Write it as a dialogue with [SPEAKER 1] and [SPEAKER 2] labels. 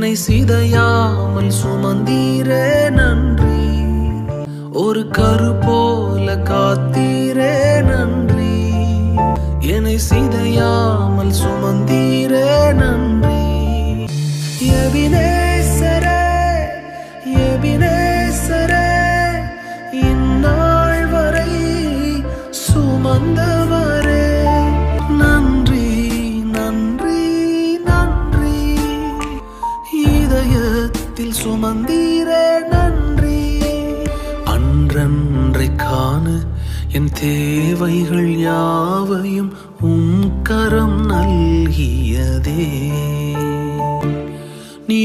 [SPEAKER 1] என்னை சிதையாமல் சுமந்தீரே நன்றி. ஒரு கரு போல காத்தீரே நன்றி. என்னை சிதையாமல் சுமந்தீரே நன்றி. எபினேசரே எபினேசரே, இந்நாள் வரை சுமந்தவரே, நன்றி நன்றி நன்றி. இதயத்தில் சுமந்தீரே நன்றி. அன்றன்றை காண என் தேவைகள் யாவையும் உம் கரம் நல்கியதே.